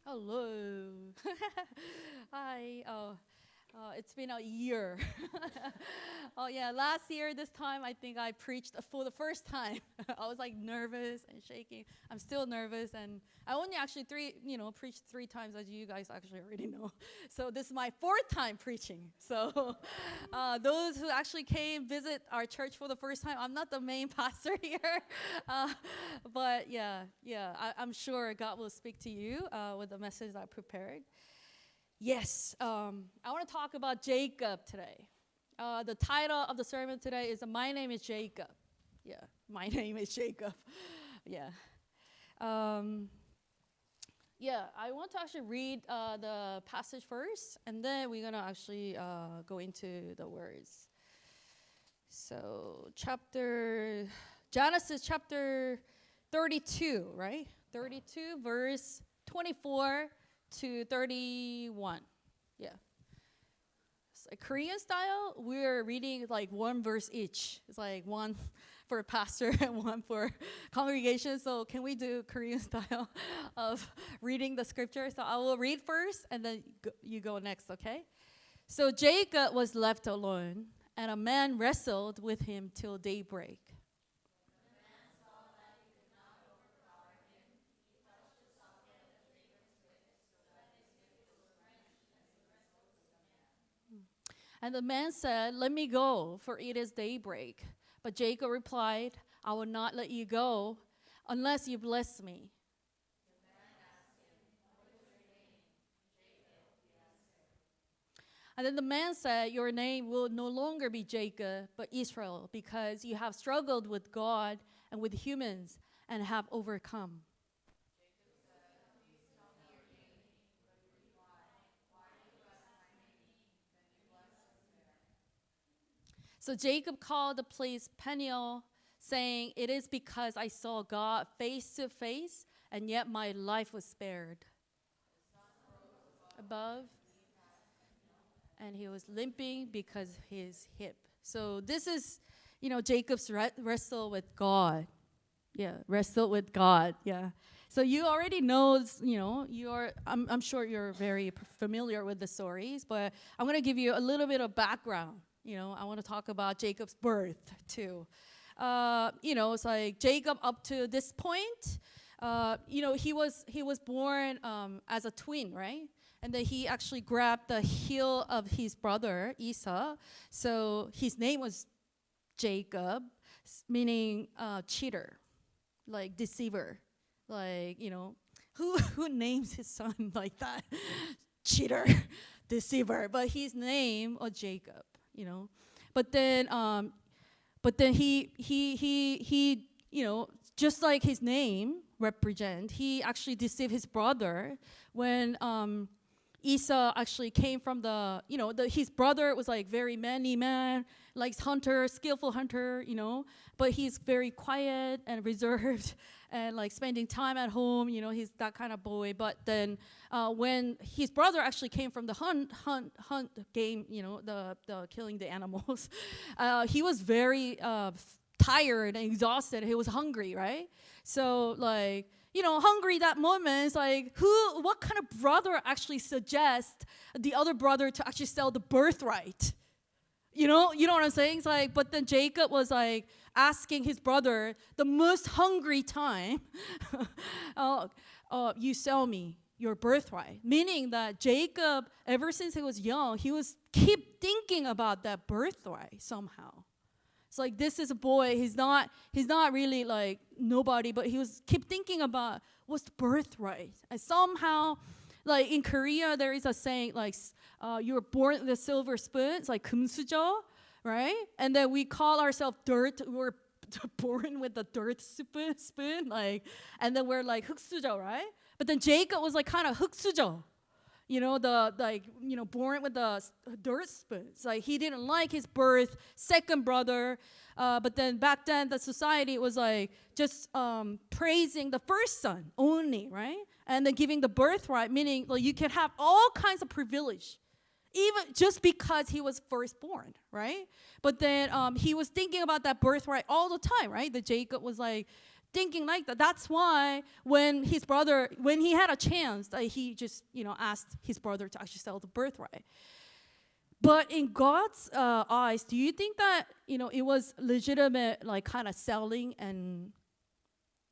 Hello. Hi. It's been a year. Oh yeah, last year this time I think I preached for the first time. I was like nervous and shaking. I'm still nervous, and I only actually preached 3 times, as you guys actually already know. So this is my fourth time preaching. So those who actually came visit our church for the first time, I'm not the main pastor here, uh, but I'm sure God will speak to you with the message I prepared. Yes, I want to talk about Jacob today. The title of the sermon today is "My Name is Jacob." Yeah, my name is Jacob. Yeah. Um, yeah, I want to actually read the passage first, and then we're going to actually go into the words. So, Genesis chapter 32, right? 32, verse 24 to 31. Yeah. It's like Korean style, we're reading like one verse each. It's like one for a pastor and one for congregation. So can we do Korean style of reading the scripture? So I will read first and then you go next, okay? So Jacob was left alone, and a man wrestled with him till daybreak. And the man said, "Let me go, for it is daybreak." But Jacob replied, "I will not let you go unless you bless me." And then the man said, "Your name will no longer be Jacob, but Israel, because you have struggled with God and with humans and have overcome." So Jacob called the place Peniel, saying, "It is because I saw God face to face, and yet my life was spared." Above, and he was limping because his hip. So this is, Jacob's wrestle with God. Yeah, wrestle with God. Yeah. So you already know, I'm sure you're very familiar with the stories, but I'm going to give you a little bit of background. I want to talk about Jacob's birth too. It's like Jacob up to this point, he was born as a twin, right? And then he actually grabbed the heel of his brother Esau. So his name was Jacob, meaning cheater, like deceiver, like who names his son like that? Cheater, deceiver. But his name was Jacob, But then he just like his name represent, he actually deceived his brother when Esau actually came from his brother was like very manly man, likes hunter, skillful hunter, but he's very quiet and reserved and like spending time at home, he's that kind of boy. But then when his brother actually came from the hunt game, the killing the animals, he was very tired and exhausted. He was hungry, right? So like, hungry that moment is like, what kind of brother actually suggests the other brother to actually sell the birthright? You know what I'm saying? It's like, but then Jacob was like asking his brother the most hungry time, you sell me your birthright. Meaning that Jacob, ever since he was young, he was keep thinking about that birthright somehow. It's like this is a boy. He's not really like nobody, but he was keep thinking about what's the birthright. And somehow, like in Korea, there is a saying like you were born with a silver spoon. It's like 금수저, right? And then we call ourselves dirt. We're born with a dirt spoon, like, and then we're like 흙수저, right? But then Jacob was like kind of 흙수저. Born with the dirt spoons. Like he didn't like his birth, second brother. But then back then, the society was like just praising the first son only, right? And then giving the birthright, meaning like you can have all kinds of privilege, even just because he was firstborn, right? But then he was thinking about that birthright all the time, right? The Jacob was like thinking like that. That's why when he had a chance, he just, asked his brother to actually sell the birthright. But in God's eyes, do you think that, it was legitimate, like kind of selling and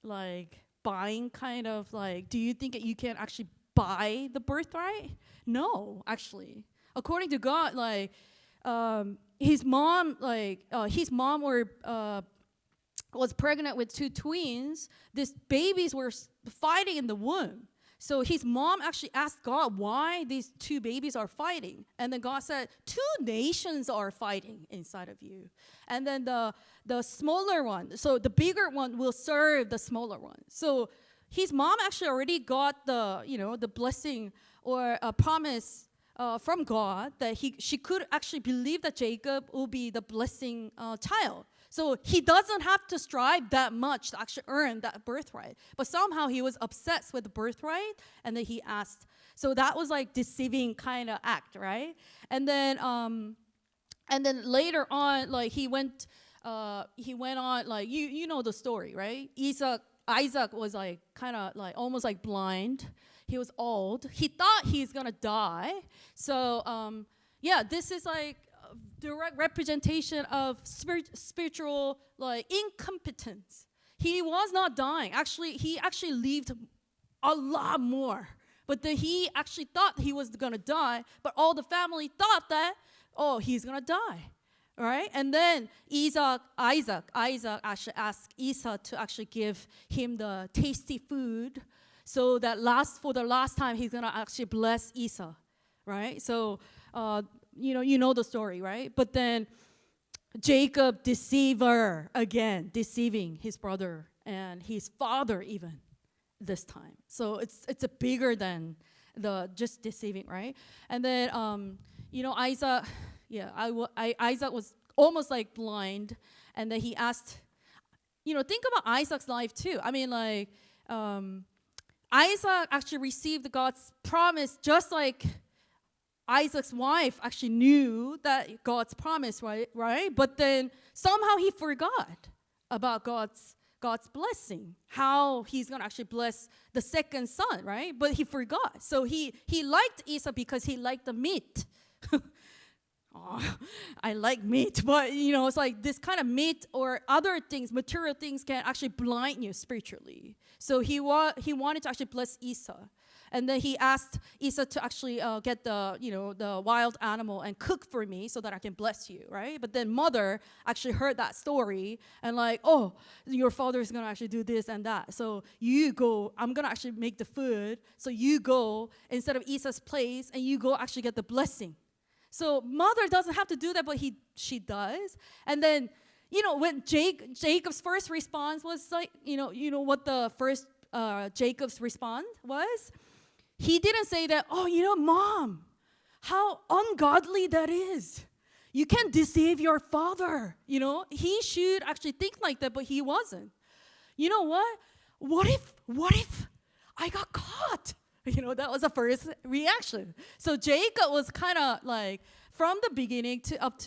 like buying kind of like, do you think that you can actually buy the birthright? No, actually. According to God, like his mom was pregnant with 2 twins. These babies were fighting in the womb. So his mom actually asked God why these 2 babies are fighting. And then God said, 2 nations are fighting inside of you. And then the smaller one, so the bigger one will serve the smaller one. So his mom actually already got the blessing or a promise from God that she could actually believe that Jacob will be the blessing child. So he doesn't have to strive that much to actually earn that birthright. But somehow he was obsessed with the birthright, and then he asked. So that was like deceiving kind of act, right? And then later on, like he went on, like you know the story, right? Isaac was like kind of like almost like blind. He was old. He thought he's gonna die. So this is like direct representation of spiritual like incompetence. He was not dying. Actually, he actually lived a lot more. But then he actually thought he was gonna die. But all the family thought that, he's gonna die, right? And then Isaac actually asked Esau to actually give him the tasty food, so that for the last time he's gonna actually bless Esau, right? So. You know the story, right? But then Jacob, deceiver, again, deceiving his brother and his father even this time. So it's a bigger than the just deceiving, right? And then Isaac, Isaac was almost like blind, and then he asked, think about Isaac's life too. I mean, like Isaac actually received God's promise just like Isaac's wife actually knew that God's promise, right? But then somehow he forgot about God's blessing, how he's going to actually bless the second son, right? But he forgot. So he liked Esau because he liked the meat. I like meat, but it's like this kind of meat or other things, material things can actually blind you spiritually. So he wanted to actually bless Esau. And then he asked Esau to actually get the wild animal and cook for me so that I can bless you, right? But then mother actually heard that story and like, your father is going to actually do this and that. So you go, I'm going to actually make the food. So you go instead of Esau's place and you go actually get the blessing. So mother doesn't have to do that, but she does. And then, when Jacob's first response was like, what the first Jacob's response was? He didn't say that, Mom, how ungodly that is. You can't deceive your father. He should actually think like that, but he wasn't. You know what? What if I got caught? That was the first reaction. So Jacob was kind of like, from the beginning to up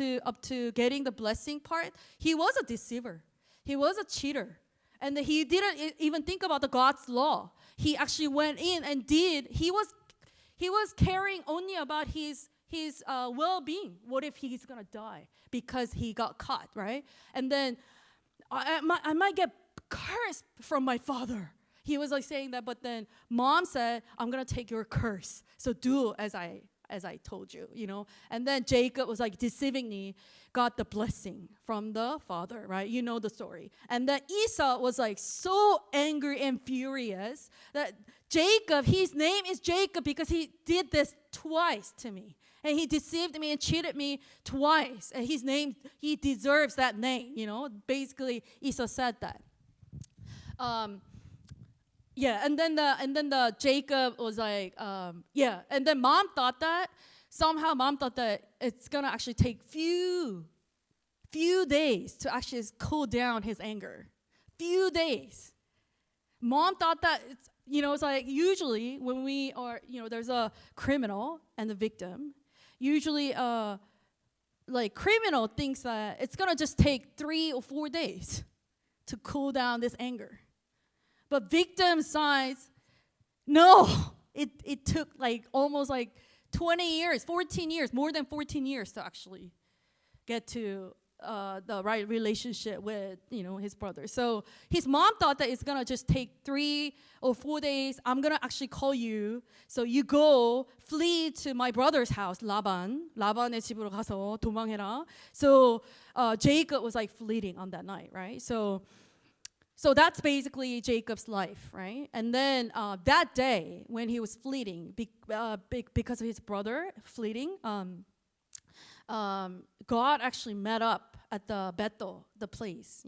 to getting the blessing part, he was a deceiver. He was a cheater. And he didn't even think about the God's law. He actually went in and did. He was caring only about his well-being. What if he's gonna die because he got caught, right? And then I might get cursed from my father. He was like saying that, but then mom said, "I'm gonna take your curse. So do as I told you, And then Jacob was like deceivingly got the blessing from the father, right? You know the story. And then Esau was like so angry and furious that Jacob, his name is Jacob because he did this twice to me. And he deceived me and cheated me twice. And his name, he deserves that name, Basically, Esau said that. And then the Jacob was like, and then mom thought that it's gonna actually take few days to actually cool down his anger. Few days. Mom thought that it's like usually when we are, there's a criminal and the victim. Usually, like criminal thinks that it's gonna just take 3 or 4 days to cool down this anger. But victim sides, no. It took like almost like 20 years, 14 years, more than 14 years to actually get to the right relationship with, his brother. So his mom thought that it's going to just take 3 or 4 days. I'm going to actually call you. So you go, flee to my brother's house, 라반의 집으로 가서 도망해라. So Jacob was like fleeing on that night, right? So that's basically Jacob's life, right? And then that day when he was fleeing, because of his brother fleeing, God actually met up at the Bethel, the place,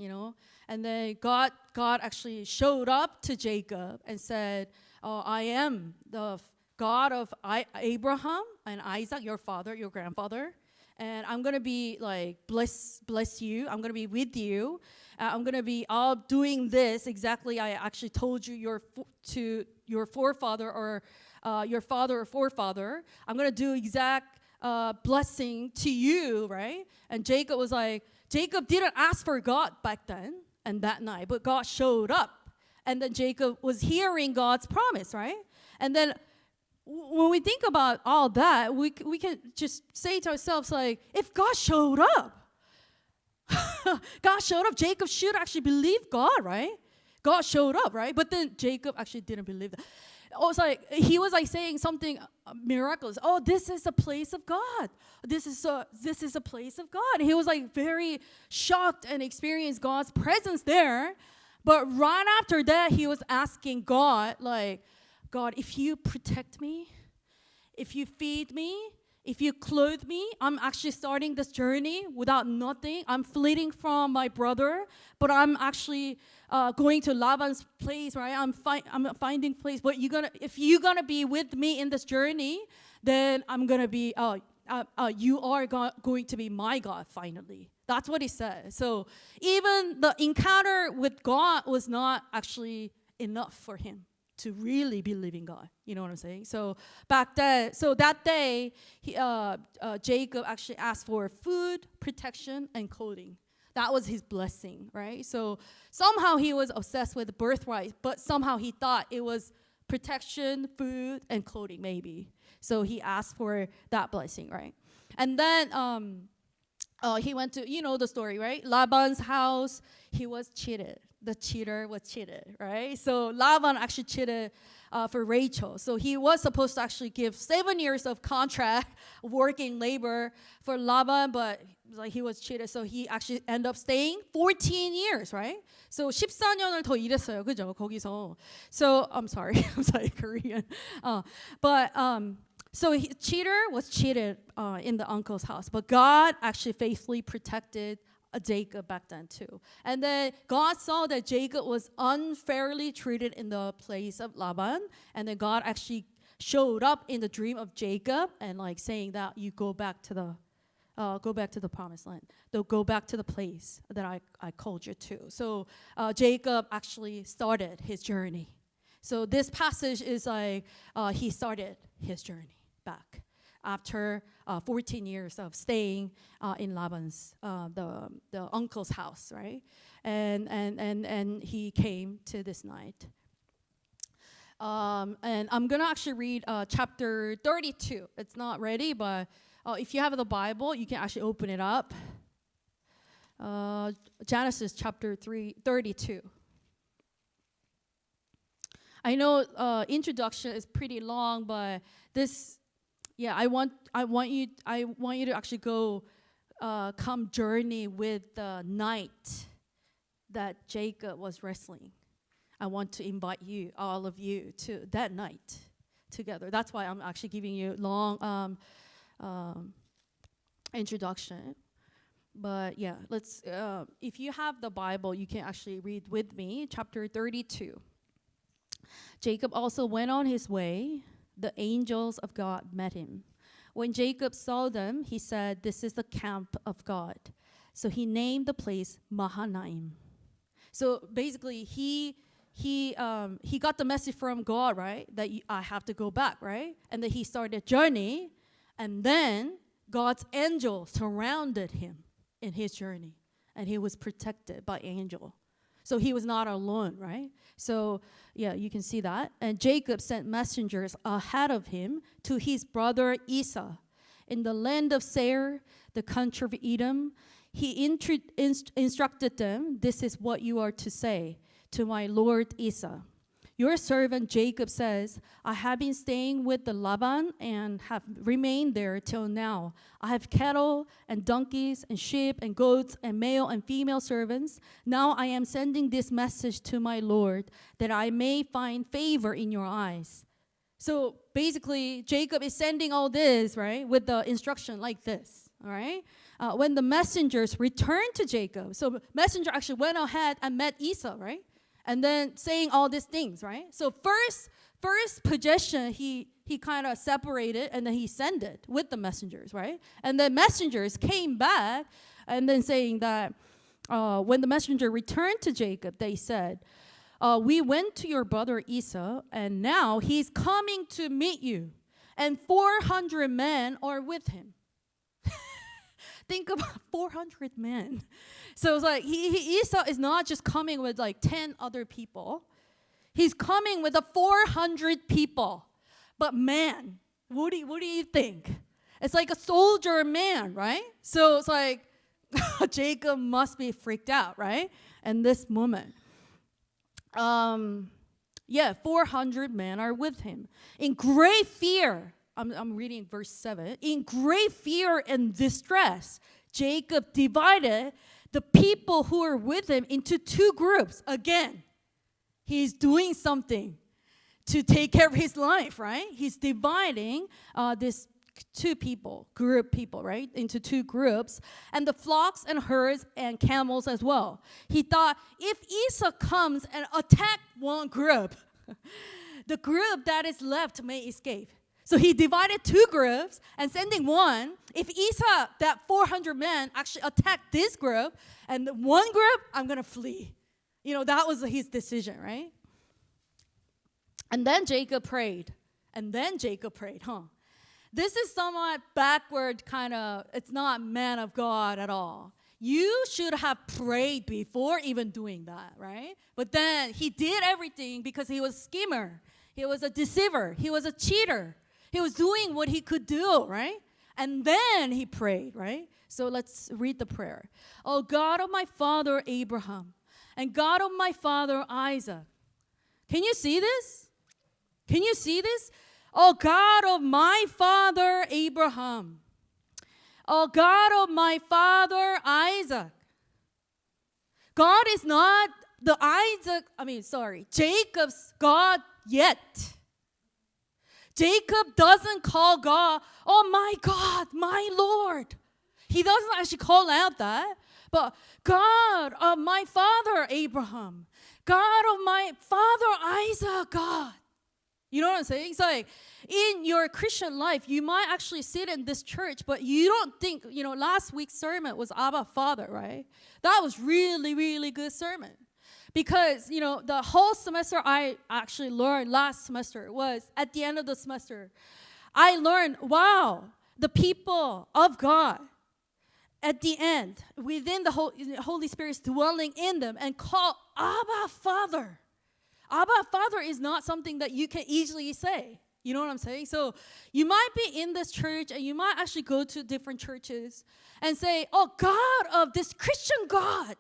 and then God actually showed up to Jacob and said, I am the God of Abraham and Isaac, your father, your grandfather, and I'm going to be like, bless you. I'm going to be with you. I'm going to be all doing this exactly I actually told you to your forefather or your father or forefather. I'm going to do exact blessing to you, right? And Jacob was like, Jacob didn't ask for God back then and that night, but God showed up. And then Jacob was hearing God's promise, right? And then when we think about all that, we can just say to ourselves, like, if God showed up, Jacob should actually believe God, right? God showed up, right? But then Jacob actually didn't believe that. He was like saying something miraculous. Oh, this is a place of God. This is a place of God. He was like very shocked and experienced God's presence there. But right after that, he was asking God, like, God, if you protect me, if you feed me, if you clothe me, I'm actually starting this journey without nothing. I'm fleeing from my brother, but I'm actually going to Laban's place, right? I'm finding place. But if you're gonna be with me in this journey, then I'm gonna be. You are going to be my God finally. That's what he said. So even the encounter with God was not actually enough for him to really believe in God. You know what I'm saying? So that day, Jacob actually asked for food, protection, and clothing. That was his blessing, right? So somehow he was obsessed with birthright, but somehow he thought it was protection, food, and clothing maybe. So he asked for that blessing, right? And then he went to, the story, right? Laban's house, he was cheated. The cheater was cheated, right? So Laban actually cheated for Rachel. So he was supposed to actually give 7 years of contract working labor for Laban, but like he was cheated. So he actually ended up staying 14 years, right? So 14년을 더 일했어요. 그죠? 거기서. So I'm sorry. Korean. So cheater was cheated in the uncle's house, but God actually faithfully protected Jacob back then too. And then God saw that Jacob was unfairly treated in the place of Laban, and then God actually showed up in the dream of Jacob and like saying that you go back to the promised land. Go back to the place that I called you to. So Jacob actually started his journey. So this passage is like he started his journey back after 14 years of staying in Laban's the uncle's house, right? And he came to this night. And I'm gonna actually read chapter 32. It's not ready, but if you have the Bible, you can actually open it up. Genesis chapter 32. I know introduction is pretty long, but this. Yeah, I want you to actually go come journey with the night that Jacob was wrestling. I want to invite you, all of you, to that night together. That's why I'm actually giving you long introduction. But yeah, let's. If you have the Bible, you can actually read with me, chapter 32. Jacob also went on his way. The angels of God met him. When Jacob saw them, he said, "This is the camp of God." So he named the place Mahanaim. So basically, he got the message from God, right? That I have to go back, right? And then he started a journey, and then God's angel surrounded him in his journey, and he was protected by angel. So he was not alone, right? So, yeah, you can see that. And Jacob sent messengers ahead of him to his brother Esau. In the land of Seir, the country of Edom, he instructed them, this is what you are to say to my lord Esau. Your servant Jacob says, I have been staying with the Laban and have remained there till now. I have cattle and donkeys and sheep and goats and male and female servants. Now I am sending this message to my Lord that I may find favor in your eyes. So basically, Jacob is sending all this, right, with the instruction like this, all right? When the messengers returned to Jacob, so messenger actually went ahead and met Esau, right? And then saying all these things, right? So first possession, he kind of separated and then he sent it with the messengers, right? And then messengers came back and then saying that when the messenger returned to Jacob, they said, we went to your brother Esau and now he's coming to meet you. And 400 men are with him. Think about 400 men. So it's like Esau is not just coming with like 10 other people. He's coming with 400 people. But man, what do you think? It's like a soldier man, right? So it's like Jacob must be freaked out, right? In this moment. 400 men are with him. In great fear, I'm reading verse 7. In great fear and distress, Jacob divided the people who are with him into two groups. Again, he's doing something to take care of his life, right? He's dividing this group people, right, into two groups, and the flocks and herds and camels as well. He thought if Esau comes and attack one group, the group that is left may escape. So he divided two groups and sending one. If Esau, that 400 men, actually attacked this group, and one group, I'm going to flee. That was his decision, right? And then Jacob prayed. This is somewhat backward kind of, it's not man of God at all. You should have prayed before even doing that, right? But then he did everything because he was a schemer. He was a deceiver. He was a cheater. He was doing what he could do, right? And then he prayed, right? So let's read the prayer. Oh God of my father Abraham and God of my father Isaac. Can you see this? Can you see this? Oh God of my father Abraham. Oh God of my father Isaac. God is not Jacob's God yet. Jacob doesn't call God, oh my God, my Lord. He doesn't actually call out that. But God of my father Abraham, God of my father Isaac, God. You know what I'm saying? It's like in your Christian life, you might actually sit in this church, but you don't think, last week's sermon was Abba Father, right? That was really, really good sermon. Because, the whole semester I actually learned last semester was at the end of the semester, I learned, wow, the people of God at the end, within the Holy Spirit is dwelling in them and call Abba Father. Abba Father is not something that you can easily say. You know what I'm saying? So you might be in this church and you might actually go to different churches and say, oh, God of this Christian God.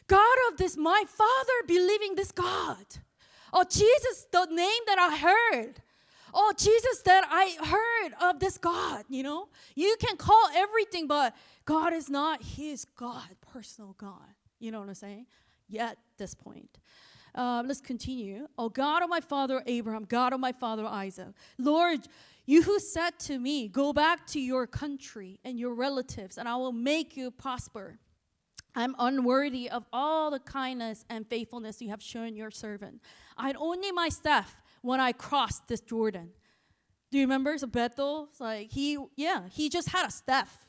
God of this, my father believing this God. Oh, Jesus, the name that I heard. Oh, Jesus, that I heard of this God, You can call everything, but God is not his God, personal God. You know what I'm saying? Yet this point. Let's continue. Oh, God of my father Abraham, God of my father Isaac. Lord, you who said to me, go back to your country and your relatives, and I will make you prosper. I'm unworthy of all the kindness and faithfulness you have shown your servant. I had only my staff when I crossed this Jordan. Do you remember? So Bethel, like he just had a staff.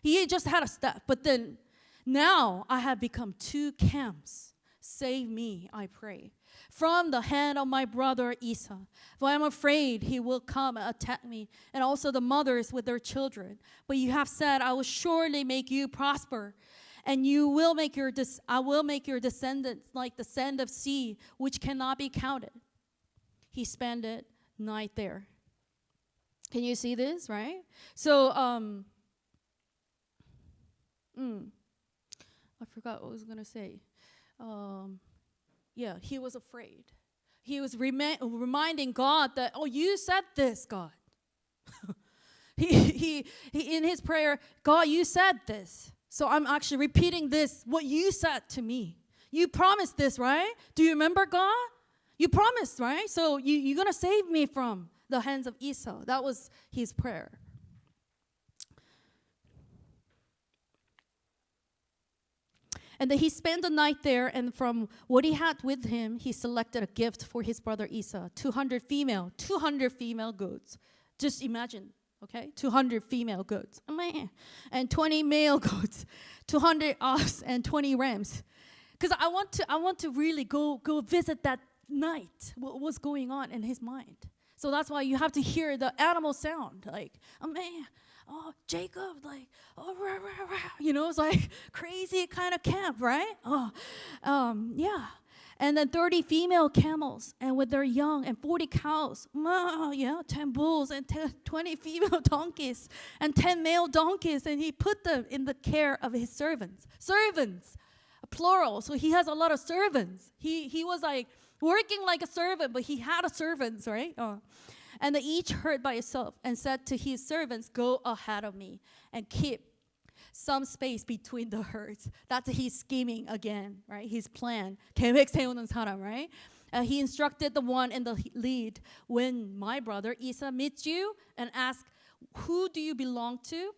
He just had a staff. But then now I have become two camps. Save me, I pray, from the hand of my brother Esau. For I am afraid he will come and attack me, and also the mothers with their children. But you have said, I will surely make you prosper, And I will make your descendants like the sand of sea, which cannot be counted. He spent the night there. Can you see this, right? So, I forgot what I was going to say. He was afraid. He was reminding God that, oh, you said this, God. he in his prayer, God, you said this. So I'm actually repeating this, what you said to me. You promised this, right? Do you remember, God? You promised, right? So you're going to save me from the hands of Esau. That was his prayer. And then he spent the night there, and from what he had with him, he selected a gift for his brother Esau, 200 female goats. Just imagine, okay? 200 female goats. Man. And 20 male goats, 200 ox and 20 rams. Because I want to really go visit that night, what was going on in his mind. So that's why you have to hear the animal sound, like, oh man, oh Jacob, like, oh rah, rah, rah. You know, it's like crazy kind of camp, right? Yeah. And then 30 female camels, and with their young, and 40 cows, 10 bulls, and 20 female donkeys, and 10 male donkeys, and he put them in the care of his servants. Servants, plural. So he has a lot of servants. He was like working like a servant, but he had a servants, right? And they each herd by itself, and said to his servants, go ahead of me and keep some space between the herds. That's his scheming again, right? His plan. 계획 세우는 사람, right? He instructed the one in the lead, when my brother Esau meets you and asks, who do you belong to?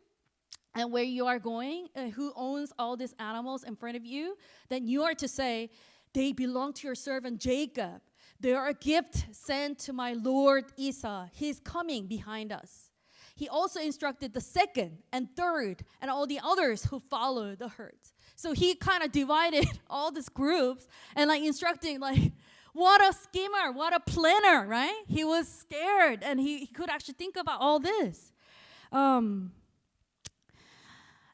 And where you are going, and who owns all these animals in front of you, then you are to say, they belong to your servant Jacob. They are a gift sent to my lord Esau. He's coming behind us. He also instructed the second and third and all the others who follow the herds. So he kind of divided all these groups and like instructing, like, what a schemer, what a planner, right? He was scared, and he could actually think about all this. And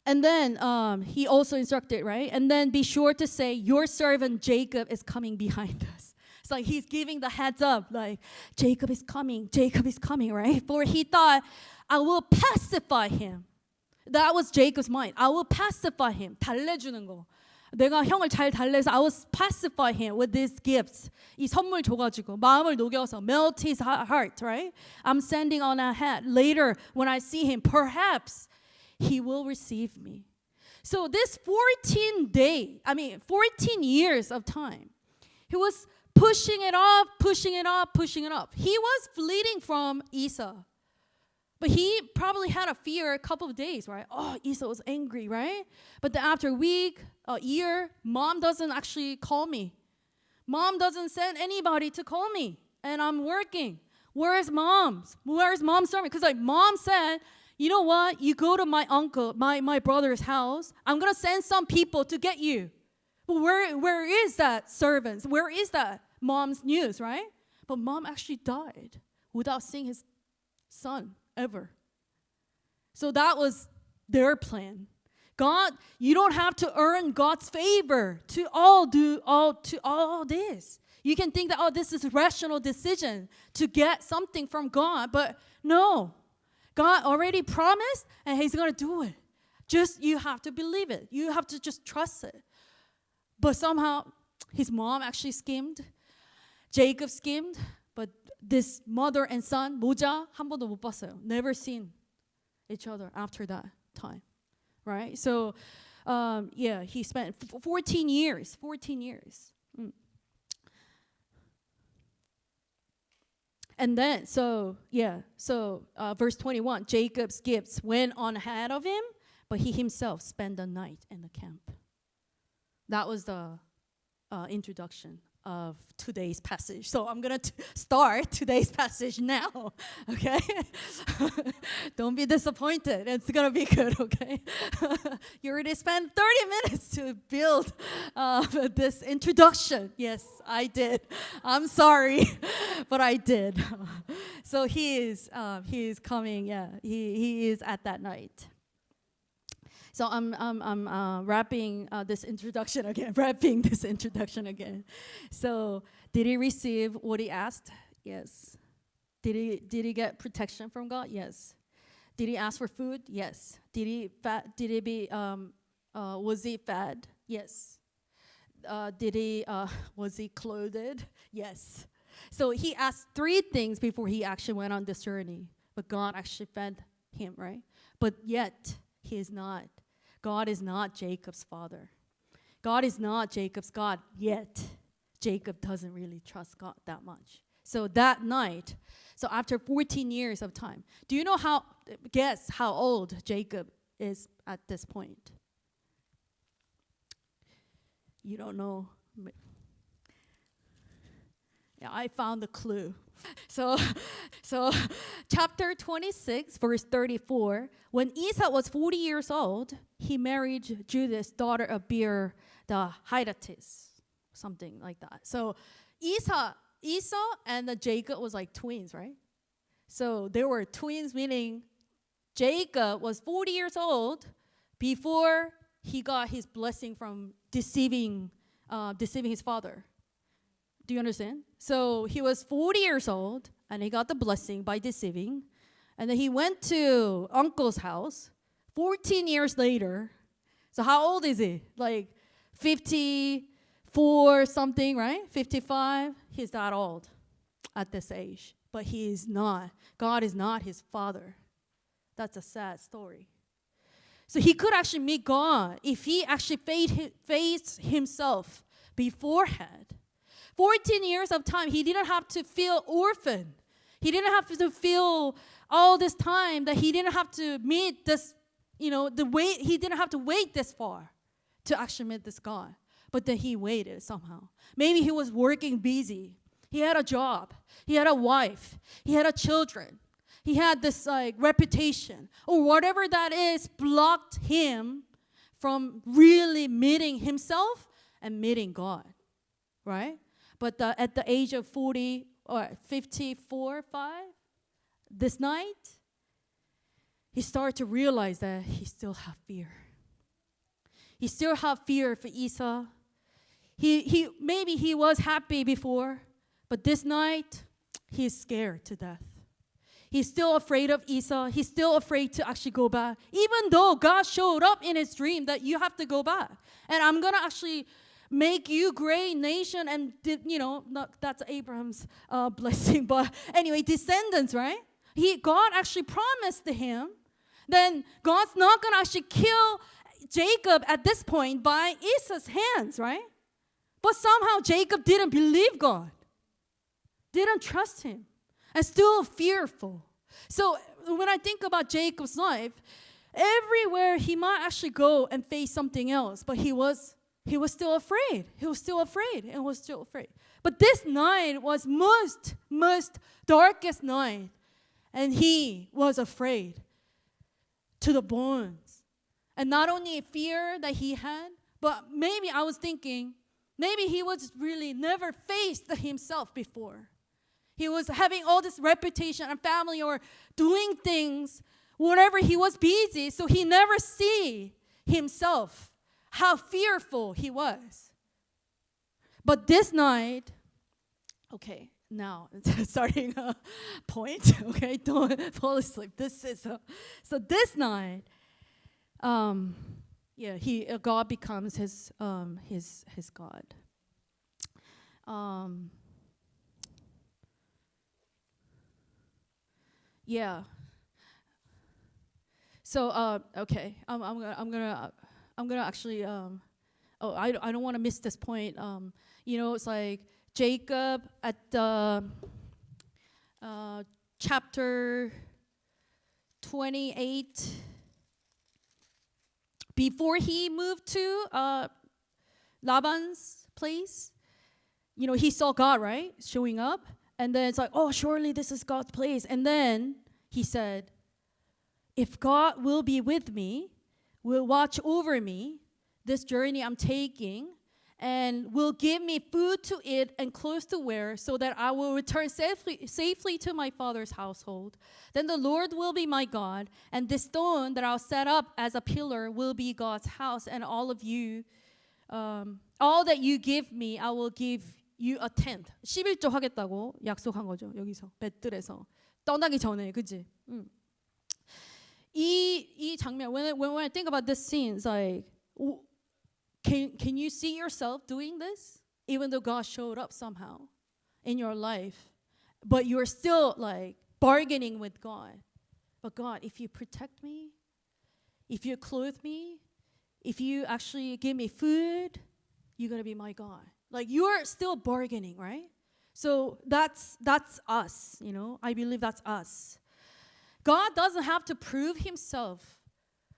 then he also instructed, right? And then be sure to say, your servant Jacob is coming behind us. It's like he's giving the heads up, like, Jacob is coming, right? For he thought, I will pacify him. That was Jacob's mind. I will pacify him. 달래주는 거. 내가 형을 잘 달래서 I will pacify him with these gifts. 이 선물 줘가지고 마음을 녹여서 melt his heart, right? I'm sending on ahead. Later, when I see him, perhaps he will receive me. So this 14 years of time, he was pushing it off. He was fleeing from Esau. But he probably had a fear a couple of days, right? Oh, Esau was angry, right? But then after a week, a year, mom doesn't actually call me. Mom doesn't send anybody to call me. And I'm working. Where's mom's sermon? Because like mom said, you know what? You go to my uncle, my brother's house. I'm going to send some people to get you. But where is that servants? Where is that mom's news, right? But mom actually died without seeing his son ever. So that was their plan. God, you don't have to earn God's favor to all this. You can think that, this is a rational decision to get something from God, but no. God already promised, and he's going to do it. Just, you have to believe it. You have to just trust it. But somehow, his mom actually schemed. Jacob schemed. But this mother and son, 모자 한 번도 못 봤어요. Never seen each other after that time, right? So, he spent 14 years. And then, verse 21, Jacob's gifts went on ahead of him, but he himself spent the night in the camp. That was the introduction of today's passage. So I'm going to start today's passage now, okay? Don't be disappointed. It's going to be good, okay? You already spent 30 minutes to build this introduction. Yes, I did. I'm sorry, but I did. So he is coming, he is at that night. So I'm wrapping this introduction again. Wrapping this introduction again. So did he receive what he asked? Yes. Did he get protection from God? Yes. Did he ask for food? Yes. Did he was he fed? Yes. Was he clothed? Yes. So he asked 3 things before he actually went on this journey. But God actually fed him, right? But yet, he is not. God is not Jacob's father. God is not Jacob's God, yet Jacob doesn't really trust God that much. So that night, so after 14 years of time, do you know guess how old Jacob is at this point? You don't know. Yeah, I found the clue. So chapter 26, verse 34, when Esau was 40 years old, he married Judith, daughter of Beer the Hittite, something like that. So Esau and Jacob was like twins, right? So they were twins, meaning Jacob was 40 years old before he got his blessing from deceiving his father. Do you understand? So he was 40 years old, and he got the blessing by deceiving. And then he went to uncle's house 14 years later. So how old is he? Like 54 something, right? 55? He's that old at this age. But he is not. God is not his father. That's a sad story. So he could actually meet God if he actually faced himself beforehand. 14 years of time, he didn't have to feel orphaned. He didn't have to feel all this time that he didn't have to meet this, he didn't have to wait this far to actually meet this God. But then he waited somehow. Maybe he was working busy. He had a job. He had a wife. He had children. He had this reputation or whatever that is blocked him from really meeting himself and meeting God, right? But at the age of 40 or 54, 5, this night, he started to realize that he still had fear. He still had fear for Esau. Maybe he was happy before, but this night, he's scared to death. He's still afraid of Esau. He's still afraid to actually go back. Even though God showed up in his dream that you have to go back. And I'm going to actually make you great nation. And, that's Abraham's blessing. But anyway, descendants, right? God actually promised to him. Then God's not going to actually kill Jacob at this point by Esau's hands, right? But somehow Jacob didn't believe God. Didn't trust him. And still fearful. So when I think about Jacob's life, everywhere he might actually go and face something else, but he was still afraid. He was still afraid and was still afraid. But this night was most darkest night, and he was afraid to the bones. And not only fear that he had, but maybe I was thinking, maybe he was really never faced himself before. He was having all this reputation and family or doing things, whatever he was busy, so he never see himself, how fearful he was. But this night, okay, now it's starting a point, okay, don't fall asleep. So this night, God becomes his God. Yeah. So okay, I'm gonna actually I don't want to miss this point. It's like Jacob at the chapter 28. Before he moved to Laban's place, he saw God, right, showing up. And then it's like, oh, surely this is God's place. And then he said, if God will be with me, will watch over me, this journey I'm taking, and will give me food to eat and clothes to wear, so that I will return safely to my father's household. Then the Lord will be my God, and this stone that I'll set up as a pillar will be God's house, and all that you give me, I will give you a tent. 11조 하겠다고 약속한 거죠. 여기서 벳들에서 떠나기 전에, 그치? 이 장면, when I think about this scene, it's like, Can you see yourself doing this? Even though God showed up somehow in your life, but you're still like bargaining with God. But God, if you protect me, if you clothe me, if you actually give me food, you're gonna be my God. Like you're still bargaining, right? So that's us, you know. I believe that's us. God doesn't have to prove himself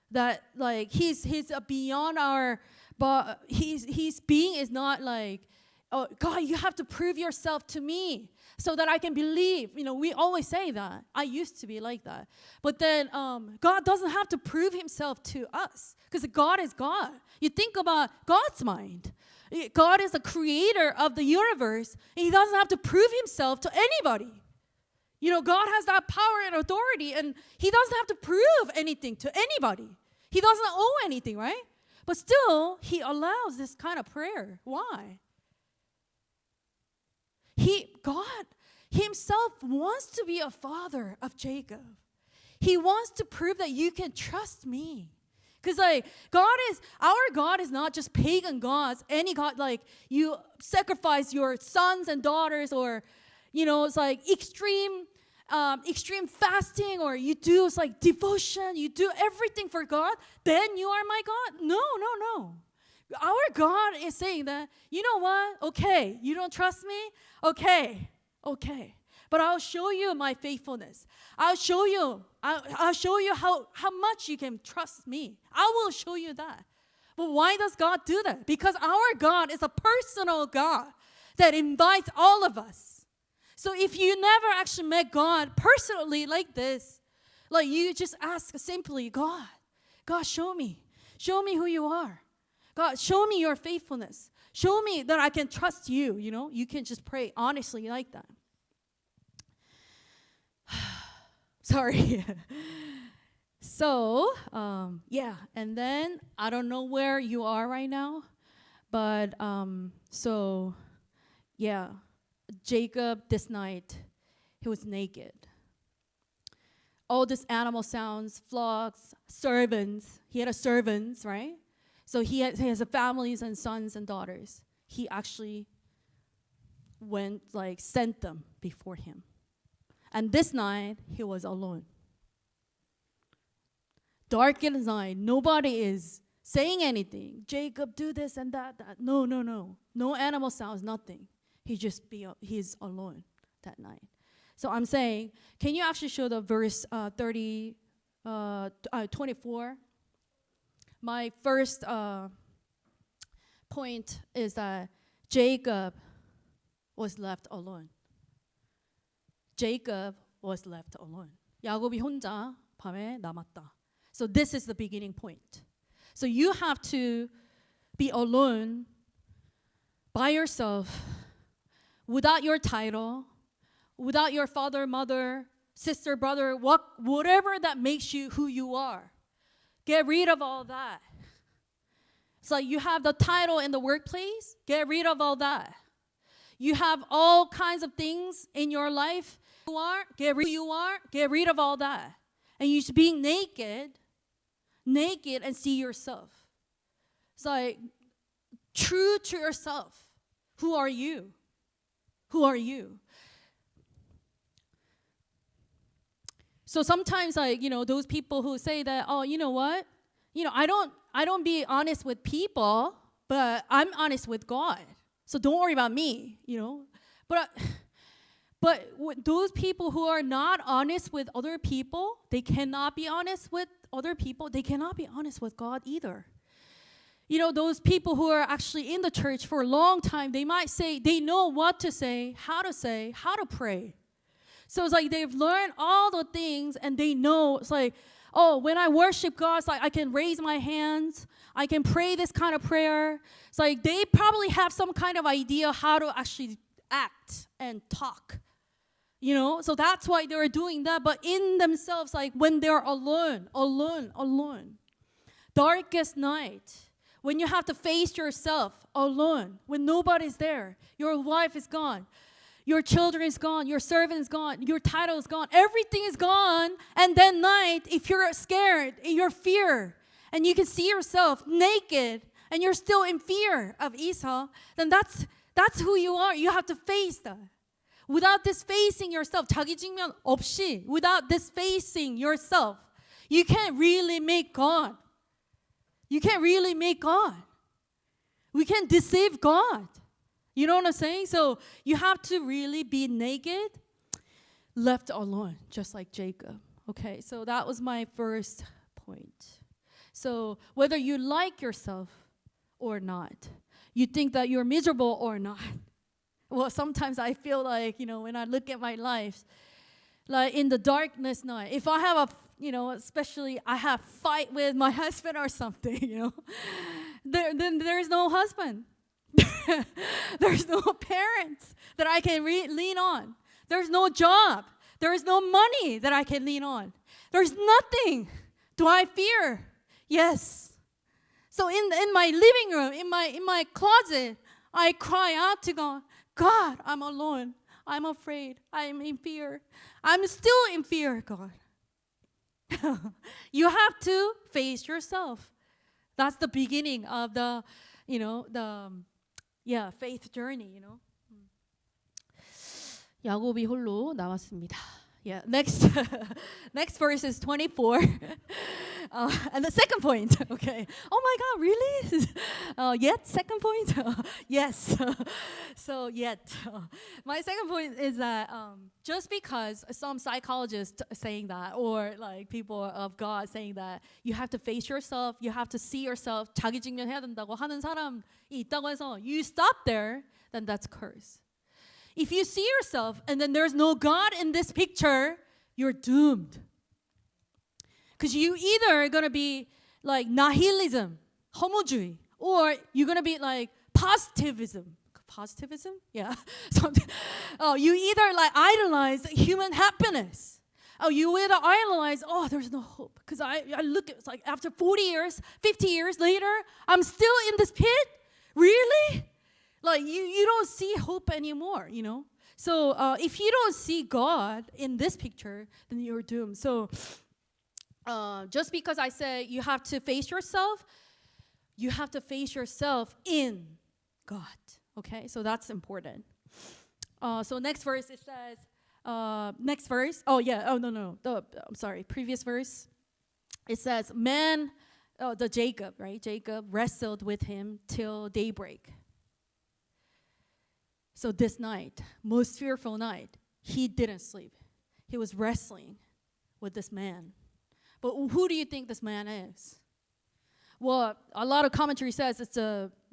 that like he's beyond our. But his being is not like, oh, God, you have to prove yourself to me so that I can believe. You know, we always say that. I used to be like that. But then God doesn't have to prove himself to us because God is God. You think about God's mind. God is the creator of the universe. And he doesn't have to prove himself to anybody. You know, God has that power and authority, and he doesn't have to prove anything to anybody. He doesn't owe anything, right? But still, he allows this kind of prayer. Why? God himself wants to be a father of Jacob. He wants to prove that you can trust me. Because like our God is not just pagan gods, any God, like you sacrifice your sons and daughters, or you know, it's like extreme fasting, or you do it's like devotion, you do everything for God, then you are my God. No. Our God is saying that, you know what? Okay, you don't trust me? Okay. But I'll show you my faithfulness. I'll show you how much you can trust me. I will show you that. But why does God do that? Because our God is a personal God that invites all of us. So if you never actually met God personally like this, like you just ask simply, God, show me who you are. God, show me your faithfulness. Show me that I can trust you, you know. You can just pray honestly like that. Sorry. So, and then I don't know where you are right now, but Jacob this night, he was naked. All this animal sounds, flocks, servants. He had servants, right? So he has families and sons and daughters. He actually sent them before him. And this night, he was alone. Darkest night, nobody is saying anything. Jacob, do this and that. No. No animal sounds, nothing. He's alone that night. So I'm saying, can you actually show the verse 24? My first point is that Jacob was left alone. Jacob was left alone. 야곱이 혼자 밤에 남았다. So this is the beginning point. So you have to be alone by yourself, without your title, without your father, mother, sister, brother, whatever that makes you who you are. Get rid of all that. It's like you have the title in the workplace, get rid of all that. You have all kinds of things in your life. Get rid of all that. And you should be naked and see yourself. It's like true to yourself. Who are you? Who are you? So sometimes, those people who say that, oh, you know what? I don't be honest with people, but I'm honest with God. So don't worry about me, But those people who are not honest with other people, they cannot be honest with other people. They cannot be honest with God either. Those people who are actually in the church for a long time, they might say, they know what to say, how to pray. So it's like they've learned all the things and they know, it's like, oh, when I worship God, it's like I can raise my hands. I can pray this kind of prayer. It's like they probably have some kind of idea how to actually act and talk. You know, so that's why they were doing that. But in themselves, like when they're alone, darkest night, when you have to face yourself alone, when nobody's there, your wife is gone, your children is gone, your servant is gone, your title is gone, everything is gone. And then night, if you're scared, you're fear, and you can see yourself naked, and you're still in fear of Esau, then that's who you are. You have to face that. Without this facing yourself, 자기 직면 없이, without this facing yourself, you can't really make God. You can't really make God. We can't deceive God. You know what I'm saying? So you have to really be naked, left alone, just like Jacob. Okay, so that was my first point. So whether you like yourself or not, you think that you're miserable or not. Well, sometimes I feel like, you know, when I look at my life, like in the darkness night, if I have especially I have fight with my husband or something, you know, then there's no husband. There's no parents that I can lean on. There's no job. There's no money that I can lean on. There's nothing. Do I fear? Yes. So in my living room, in my closet, I cry out to God. God, I'm alone. I'm afraid. I'm in fear. I'm still in fear, God. You have to face yourself. That's the beginning of the faith journey, you know. 야곱이 홀로 남았습니다. Yeah, next verse is 24. And the second point, okay. Oh my God, really? Yet, second point? Yes. So, yet. My second point is that just because some psychologists saying that, or like people of God saying that, you have to face yourself, you have to see yourself, 자기 직면해야 된다고 하는 사람이 있다고 해서 you stop there, then that's curse. If you see yourself and then there's no God in this picture, you're doomed. Because you either are going to be like nihilism, 허무주의, or you're going to be like positivism. Positivism? Yeah. You either like idolize human happiness. Oh, you either idolize, there's no hope. Because I look, it's like after 40 years, 50 years later, I'm still in this pit? Really? Like you don't see hope anymore, you know. So if you don't see God in this picture, then you're doomed. So just because I say you have to face yourself, you have to face yourself in God. Okay, so that's important. So next verse it says. Next verse. Oh yeah. Oh no. I'm sorry. Previous verse. It says, man, the Jacob, right? Jacob wrestled with him till daybreak. So this night, most fearful night, he didn't sleep. He was wrestling with this man. But who do you think this man is? Well, a lot of commentary says it's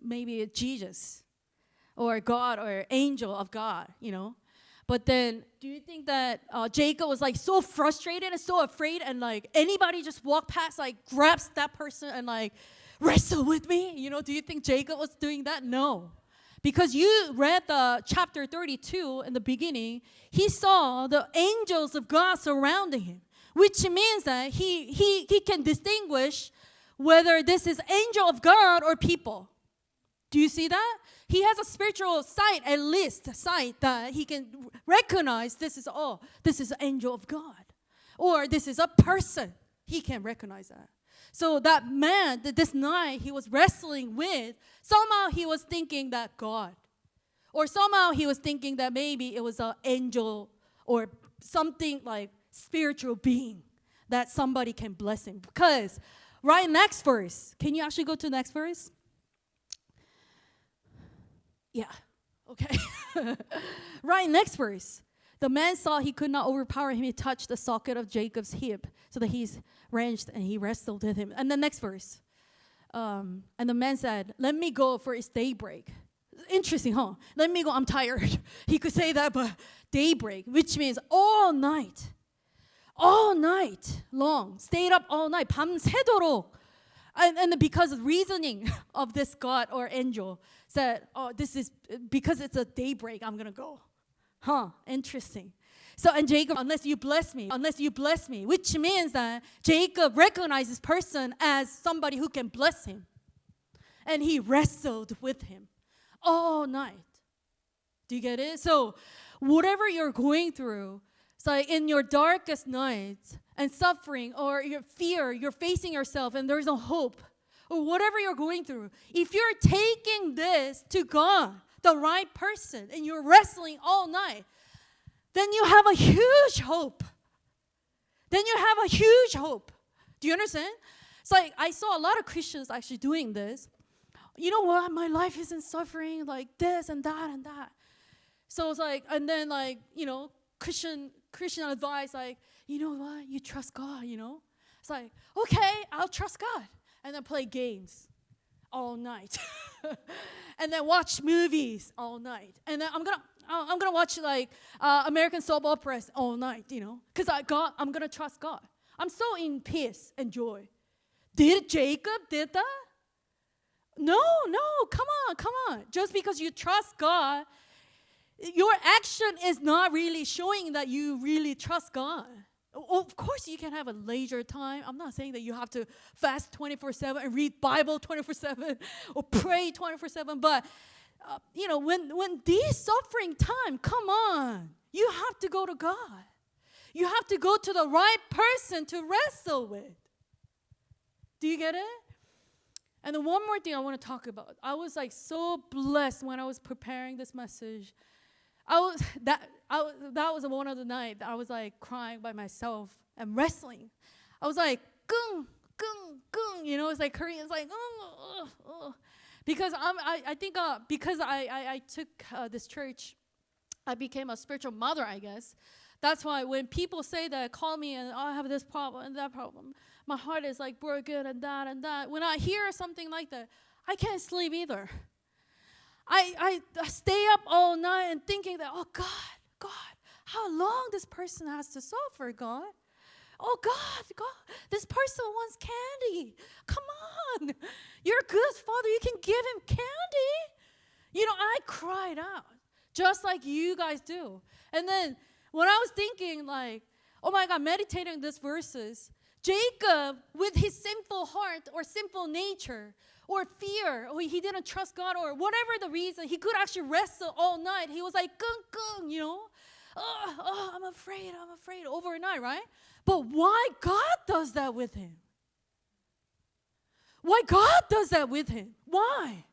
maybe Jesus or God or angel of God, you know. But then do you think that Jacob was like so frustrated and so afraid and like anybody just walk past, like grabs that person and like wrestle with me? You know, do you think Jacob was doing that? No. Because you read the chapter 32 in the beginning, he saw the angels of God surrounding him, which means that he can distinguish whether this is angel of God or people. Do you see that? He has a spiritual sight, at least sight, that he can recognize this is angel of God. Or this is a person. He can recognize that. So that man, this night he was wrestling with, somehow he was thinking that God. Or somehow he was thinking that maybe it was an angel or something like spiritual being that somebody can bless him. Because right next verse, can you actually go to the next verse? Yeah, okay. Right next verse. The man saw he could not overpower him. He touched the socket of Jacob's hip so that he's wrenched and he wrestled with him. And the next verse. And the man said, let me go for it's daybreak. Interesting, huh? Let me go, I'm tired. He could say that, but daybreak, which means all night, long, stayed up all night, 밤새도록. And because of reasoning of this God or angel said, oh, this is because it's a daybreak, I'm going to go. Interesting. So, and Jacob, unless you bless me, which means that Jacob recognized this person as somebody who can bless him. And he wrestled with him all night. Do you get it? So, whatever you're going through, it's like in your darkest nights and suffering or your fear, you're facing yourself and there's no hope, or whatever you're going through, if you're taking this to God, the right person, and you're wrestling all night, then you have a huge hope. Do you understand? It's like I saw a lot of Christians actually doing this. You know what? My life isn't suffering like this and that and that. So it's like, and then like, Christian advice, like, you know what? You trust God, It's like, okay, I'll trust God. And then play games all night. And then watch movies all night. And then I'm gonna watch like American soap operas all night, because I'm gonna trust God. I'm so in peace and joy. Did Jacob did that? No, come on. Just because you trust God, your action is not really showing that you really trust God. Of course, you can have a leisure time. I'm not saying that you have to fast 24/7 and read Bible 24/7 or pray 24/7. But when these suffering time, come on, you have to go to God. You have to go to the right person to wrestle with. Do you get it? And then one more thing I want to talk about. I was like so blessed when I was preparing this message. That was one of the nights I was like crying by myself and wrestling. I was like, gung, gung, gung. It's like Korean. It's like, because I think because I took this church, I became a spiritual mother, I guess. That's why when people say that, call me and I have this problem and that problem, my heart is like broken and that and that. When I hear something like that, I can't sleep either. I stay up all night and thinking that, oh God, how long this person has to suffer, God? Oh God, this person wants candy. Come on, you're a good Father. You can give him candy. I cried out just like you guys do. And then when I was thinking like, oh my God, meditating these verses, Jacob, with his sinful heart or sinful nature, or fear, or he didn't trust God, or whatever the reason, he could actually wrestle all night. He was like, gung, gung, I'm afraid, overnight, right? But why God does that with him? Why God does that with him? Why?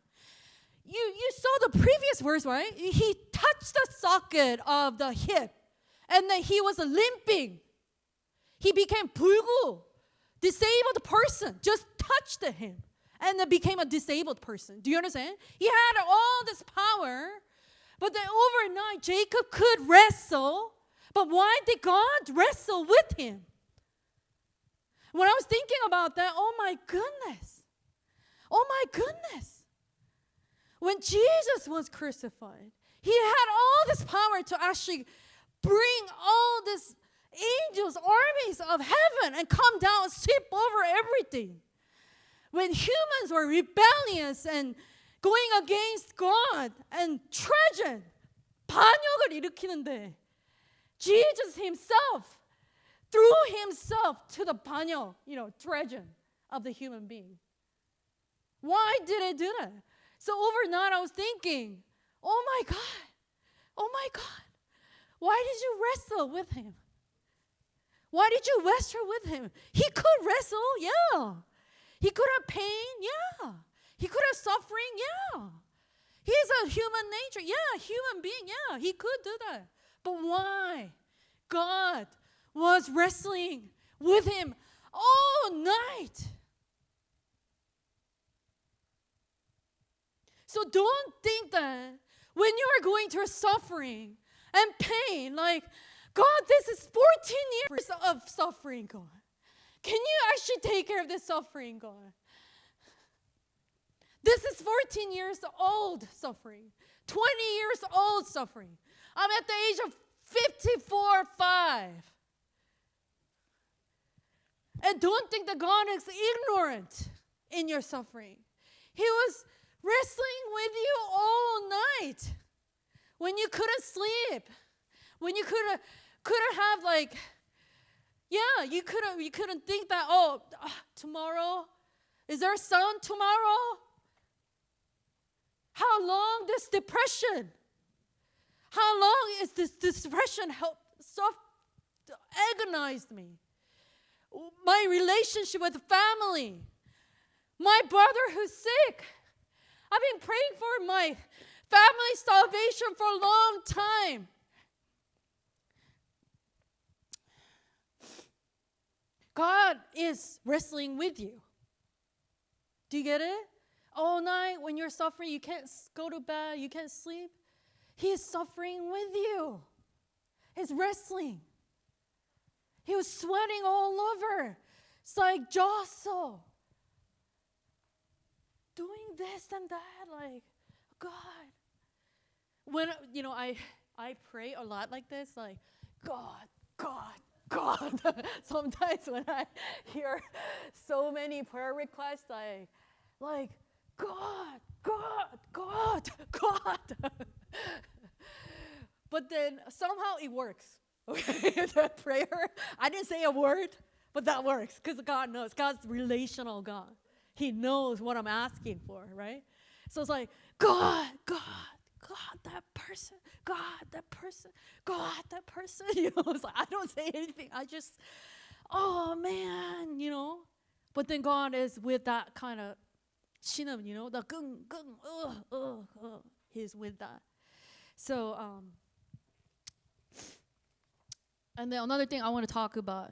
You saw the previous verse, right? He touched the socket of the hip, and then he was limping. He became 불구, disabled person, just touched him. And then became a disabled person. Do you understand? He had all this power, but then overnight Jacob could wrestle. But why did God wrestle with him? When I was thinking about that, oh my goodness. When Jesus was crucified, he had all this power to actually bring all these angels, armies of heaven, and come down and sweep over everything. When humans were rebellious and going against God and Trajan, 반역을 일으키는데 Jesus himself threw himself to the 반역, Trajan of the human being. Why did it do that? So overnight I was thinking, oh my God, why did you wrestle with him? Why did you wrestle with him? He could wrestle, yeah. He could have pain, yeah. He could have suffering, yeah. He's a human nature, yeah. Human being, yeah. He could do that. But why? God was wrestling with him all night. So don't think that when you are going through suffering and pain, like, God, this is 14 years of suffering, God. Can you actually take care of this suffering, God? This is 14 years old suffering, 20 years old suffering. I'm at the age of 54, 5. And don't think that God is ignorant in your suffering. He was wrestling with you all night when you couldn't sleep, when you couldn't have like, yeah, you couldn't think that, tomorrow, is there sun tomorrow? How long this depression? How long is this depression agonized me? My relationship with family, my brother who's sick. I've been praying for my family salvation for a long time. God is wrestling with you. Do you get it? All night when you're suffering, you can't go to bed, you can't sleep. He is suffering with you. He's wrestling. He was sweating all over. It's like jostle. Doing this and that, like, God. When, I pray a lot like this, like, God. Sometimes when I hear so many prayer requests, I like, God. But then somehow it works. Okay, that prayer, I didn't say a word, but that works because God knows. God's relational God. He knows what I'm asking for, right? So it's like, God, that person. It's like, I don't say anything. I just, oh man, But then God is with that kind of shinam, the gung, He's with that. So, and then another thing I want to talk about.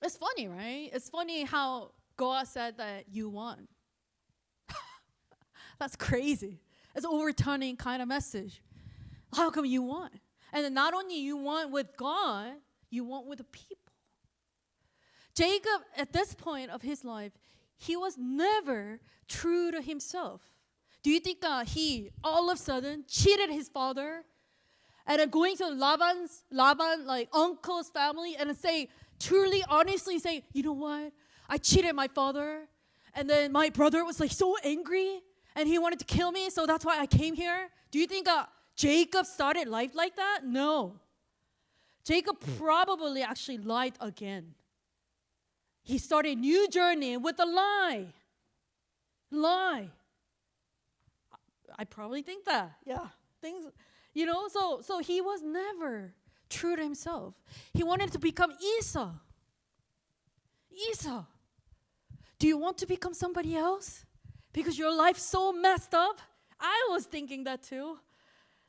It's funny, right? It's funny how God said that you won. That's crazy. It's an overturning kind of message. How come you won? And then not only you won with God, you won with the people. Jacob, at this point of his life, he was never true to himself. Do you think he all of a sudden cheated his father and then going to Laban, like uncle's family, and say, truly, honestly say, you know what? I cheated my father, and then my brother was like so angry, and he wanted to kill me, so that's why I came here. Do you think Jacob started life like that? No. Jacob probably actually lied again. He started a new journey with a lie. I probably think that. Yeah. Things, so he was never true to himself. He wanted to become Esau. Do you want to become somebody else? Because your life's so messed up? I was thinking that too.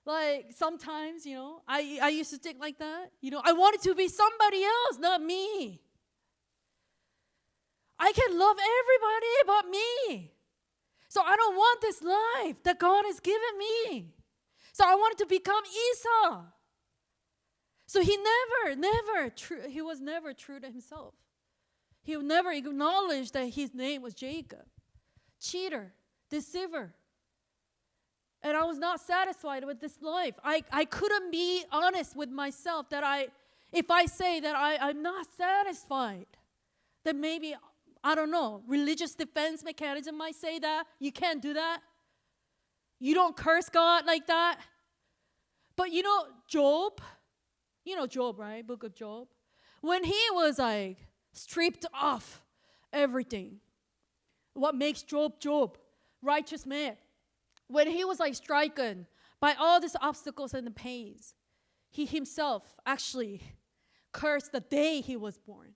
Like sometimes, I used to think like that. I wanted to be somebody else, not me. I can love everybody but me. So I don't want this life that God has given me. So I wanted to become Esau. So he was never true to himself. He never acknowledged that his name was Jacob. Cheater, deceiver. And I was not satisfied with this life. I couldn't be honest with myself that if I say that I'm not satisfied, then maybe, I don't know, religious defense mechanism might say that. You can't do that. You don't curse God like that. But Job, Job, right? Book of Job. When he was like stripped off everything, what makes Job, righteous man? When he was like stricken by all these obstacles and the pains, he himself actually cursed the day he was born.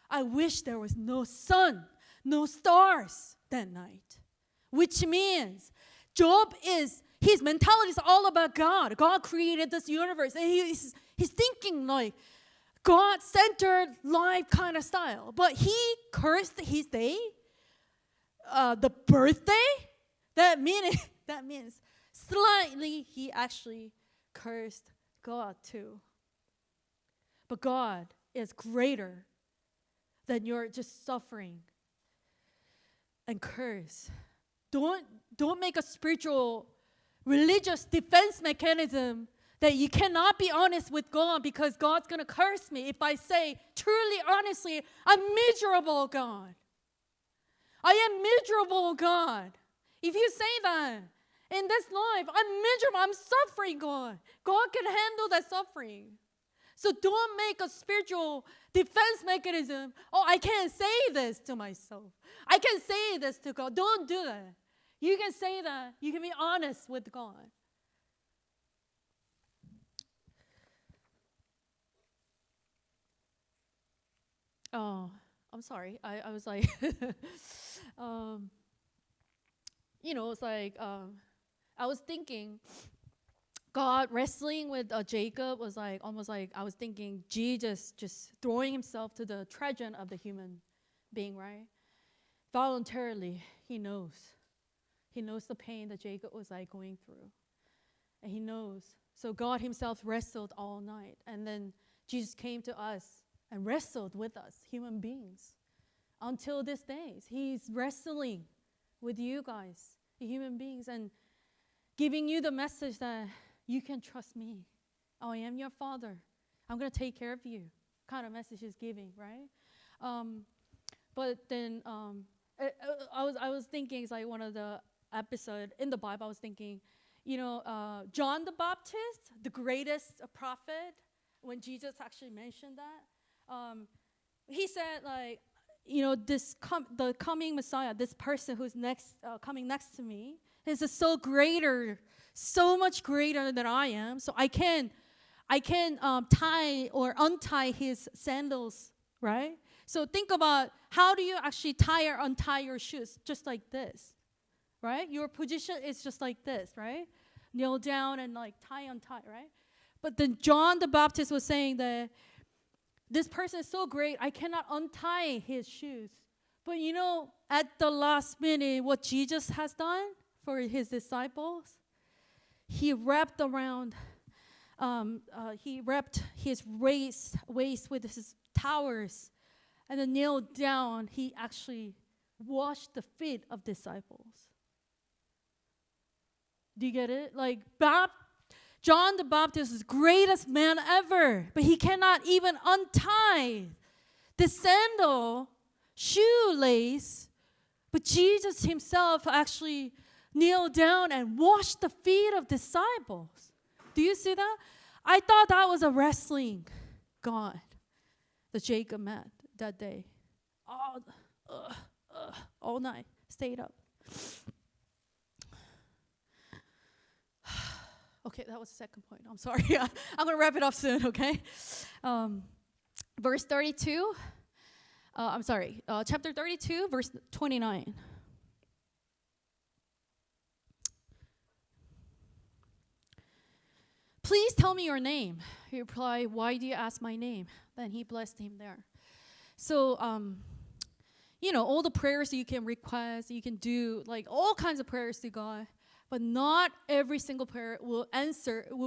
I wish there was no sun, no stars that night. Which means his mentality is all about God. God created this universe. And he's thinking like God-centered life kind of style. But he cursed his day, the birthday. That means slightly he actually cursed God too. But God is greater than your just suffering and curse. Don't make a spiritual, religious defense mechanism That you cannot be honest with God because God's going to curse me if I say, truly, honestly, I'm miserable, God. I am miserable, God. If you say that in this life, I'm miserable, I'm suffering, God. God can handle that suffering. So don't make a spiritual defense mechanism. Oh, I can't say this to myself. I can't say this to God. Don't do that. You can say that. You can be honest with God. Oh, I'm sorry. I was like, it's like, I was thinking, God wrestling with Jacob was like, almost like I was thinking Jesus just throwing himself to the tragedy of the human being, right? Voluntarily, he knows. He knows the pain that Jacob was like going through. And he knows. So God himself wrestled all night. And then Jesus came to us and wrestled with us, human beings. Until these days, he's wrestling with you guys, the human beings, and giving you the message that you can trust me. I am your father. I'm going to take care of you. Kind of message he's giving, right? But then I was thinking, it's like one of the episode in the Bible, I was thinking, John the Baptist, the greatest prophet, when Jesus actually mentioned that, he said, like, the coming Messiah, this person who's coming next to me, is so much greater than I am. So I can tie or untie his sandals, right? So think about, how do you actually tie or untie your shoes? Just like this, right? Your position is just like this, right? Kneel down and like untie, right? But then John the Baptist was saying that this person is so great, I cannot untie his shoes. But at the last minute, what Jesus has done for his disciples, he wrapped his waist with his towers, and then kneeled down. He actually washed the feet of disciples. Do you get it? Like, John the Baptist is the greatest man ever, but he cannot even untie the shoelace. But Jesus himself actually kneeled down and washed the feet of disciples. Do you see that? I thought that was a wrestling God that Jacob met that day. All night, stayed up. Okay, that was the second point. I'm sorry. I'm going to wrap it up soon, okay? Verse 32. Chapter 32, verse 29. Please tell me your name. He replied, why do you ask my name? Then he blessed him there. So, all the prayers you can request, you can do, like all kinds of prayers to God. But not every single prayer will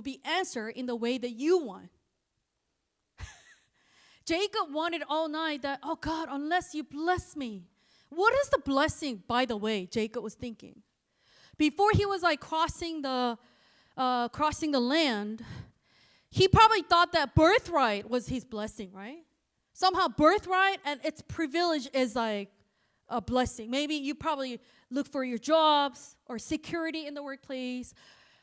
be answered in the way that you want. Jacob wanted all night that, oh God, unless you bless me. What is the blessing, by the way, Jacob was thinking? Before he was like crossing the land, he probably thought that birthright was his blessing, right? Somehow birthright and its privilege is like a blessing. Maybe you probably look for your jobs or security in the workplace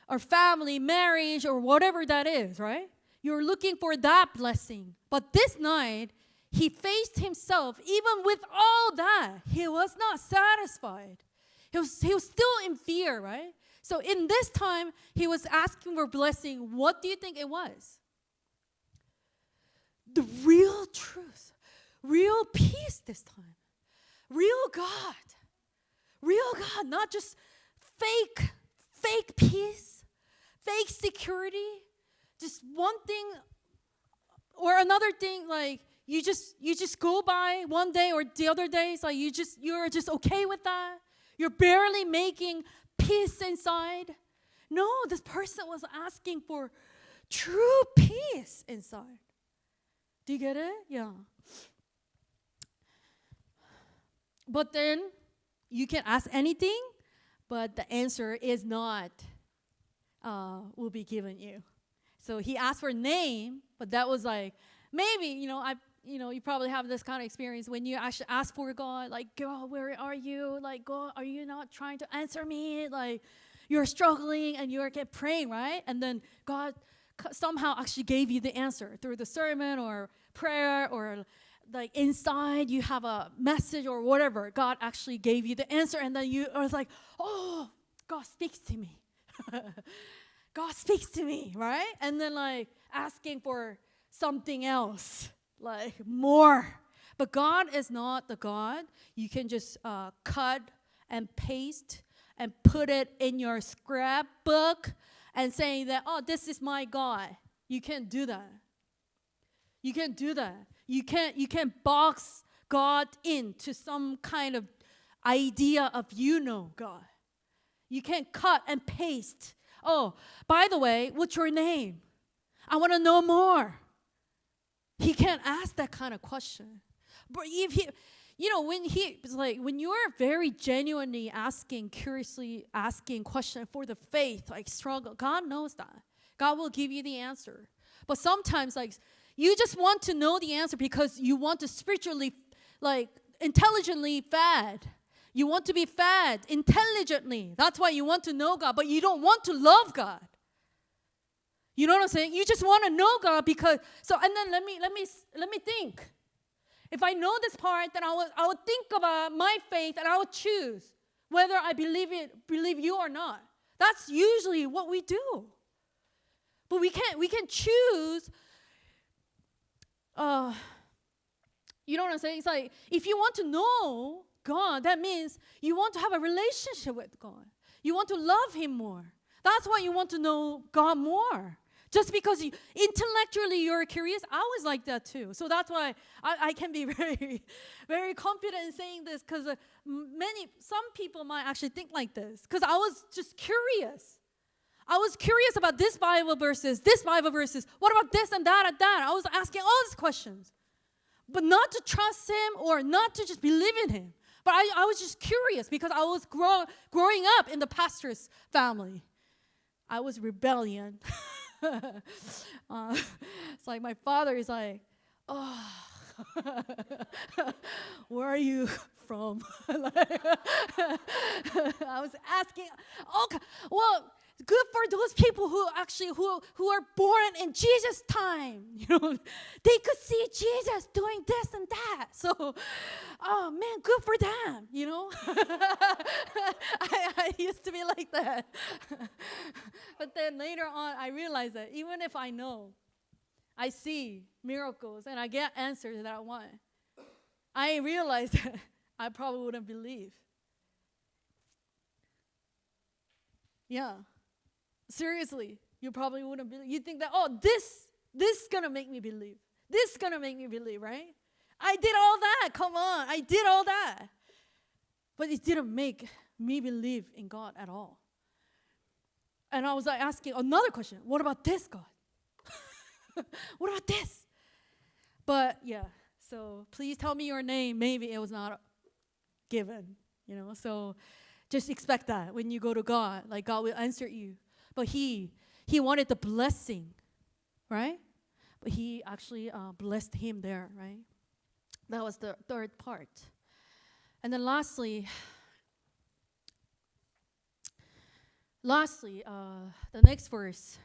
or family, marriage, or whatever that is, right? You're looking for that blessing. But this night, he faced himself. Even with all that, he was not satisfied. He was still in fear, right? So in this time, he was asking for blessing. What do you think it was? The real truth, real peace this time. Real God, not just fake peace, fake security, just one thing or another thing. Like you just go by one day or the other days, like you're just okay with that. You're barely making peace inside. No, this person was asking for true peace inside. Do you get it? Yeah. But then you can ask anything, but the answer is not will be given you. So he asked for a name, but that was like, maybe, you probably have this kind of experience when you actually ask for God, like, God, where are you? Like, God, are you not trying to answer me? Like, you're struggling and you're praying, right? And then God somehow actually gave you the answer through the sermon or prayer, or like inside you have a message or whatever. God actually gave you the answer, and then you are like, oh, God speaks to me. God speaks to me, right? And then like asking for something else, like more. But God is not the God you can just cut and paste and put it in your scrapbook and saying that, oh, this is my God. You can't do that. You can't do that. You can't box God into some kind of idea of God. You can't cut and paste. Oh, by the way, what's your name? I want to know more. He can't ask that kind of question. But if he, when you're very genuinely curiously asking question for the faith, like struggle, God knows that. God will give you the answer. But sometimes, like, you just want to know the answer because you want to spiritually, like, intelligently fed. You want to be fed intelligently. That's why you want to know God, but you don't want to love God. You know what I'm saying? You just want to know God because, and then let me think. If I know this part, then I would think about my faith and I would choose whether I believe you or not. That's usually what we do. But we can choose. You know what I'm saying? It's like, if you want to know God, that means you want to have a relationship with God. You want to love Him more. That's why you want to know God more. Just because intellectually you're curious, I was like that too. So that's why I can be very, very confident in saying this, because some people might actually think like this. Because I was just curious. I was curious about this Bible verses. What about this and that and that? I was asking all these questions. But not to trust Him or not to just believe in Him. But I was just curious because I was growing up in the pastor's family. I was rebellion. It's like my father is like, oh, where are you from? I was asking, okay, well, good for those people who are born in Jesus' time. They could see Jesus doing this and that. So, oh man, good for them. I used to be like that. But then later on, I realized that even if I know, I see miracles and I get answers that I want, I realized that I probably wouldn't believe. Yeah. Seriously, you probably wouldn't believe. You think that, oh, this is going to make me believe. This is going to make me believe, right? I did all that. Come on. I did all that. But it didn't make me believe in God at all. And I was like asking another question. What about this, God? What about this? But yeah, so please tell me your name. Maybe it was not given, So just expect that when you go to God, like God will answer you. But he wanted the blessing, right? But He actually blessed him there, right? That was the third part. And then lastly, the next verse.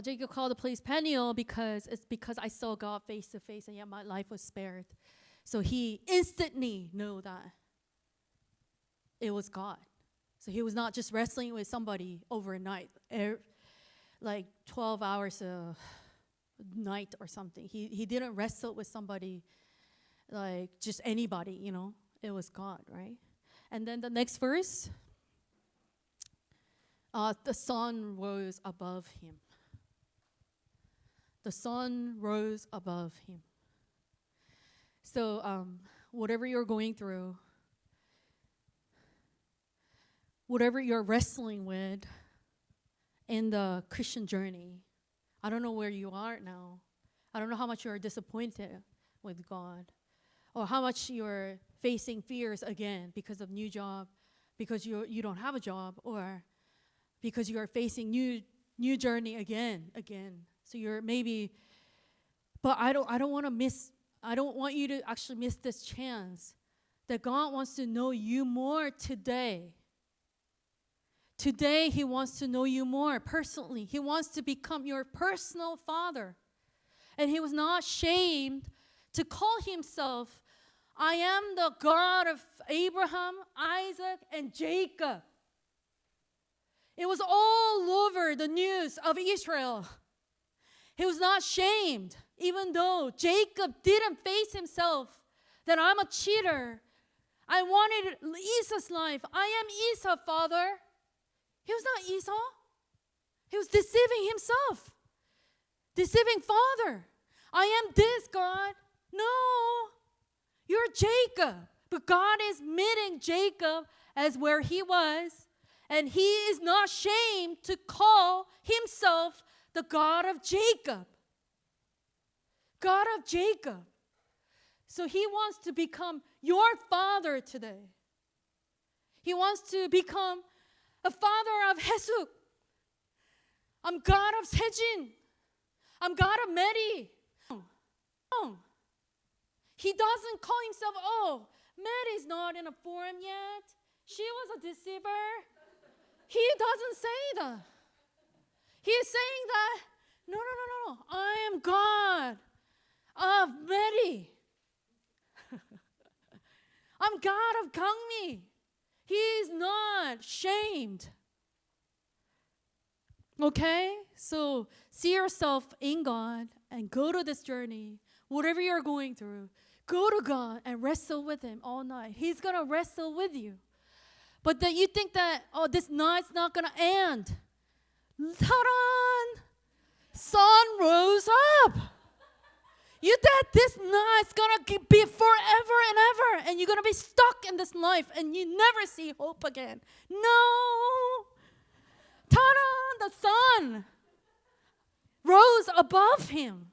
Jacob called the place Peniel because I saw God face to face, and yet my life was spared. So he instantly knew that it was God. So he was not just wrestling with somebody overnight, like 12 hours a night or something. He didn't wrestle with somebody like just anybody, It was God, right? And then the next verse, the sun rose above him. The sun rose above him. So whatever you're going through, whatever you're wrestling with in the Christian journey, I don't know where you are now. I don't know how much you're disappointed with God, or how much you're facing fears again because of new job, because you don't have a job, or because you're facing new new journey again. So you're maybe, but I don't want to miss. I don't want you to actually miss this chance that God wants to know you more today. Today, He wants to know you more personally. He wants to become your personal Father. And He was not ashamed to call Himself, I am the God of Abraham, Isaac, and Jacob. It was all over the news of Israel. He was not ashamed, even though Jacob didn't face himself that I'm a cheater. I wanted Esau's life. I am Esau, Father. He was not Esau. He was deceiving himself. Deceiving Father. I am this, God. No, you're Jacob. But God is meeting Jacob as where he was. And He is not ashamed to call Himself the God of Jacob. God of Jacob. So He wants to become your Father today. He wants to become a father of Hesuk. I'm God of Sejin. I'm God of Mary. He doesn't call Himself, oh, Mary's not in a forum yet. She was a deceiver. He doesn't say that. He is saying that, no. I am God of Mary. I'm God of Gangmi. He is not shamed. Okay? So see yourself in God and go to this journey. Whatever you're going through, go to God and wrestle with Him all night. He's going to wrestle with you. But that you think that, oh, this night's not going to end. Ta-da! Sun rose up. You think this night's going to be forever and ever. And you're going to be stuck in this life. And you never see hope again. No. Ta-da! The sun rose above him.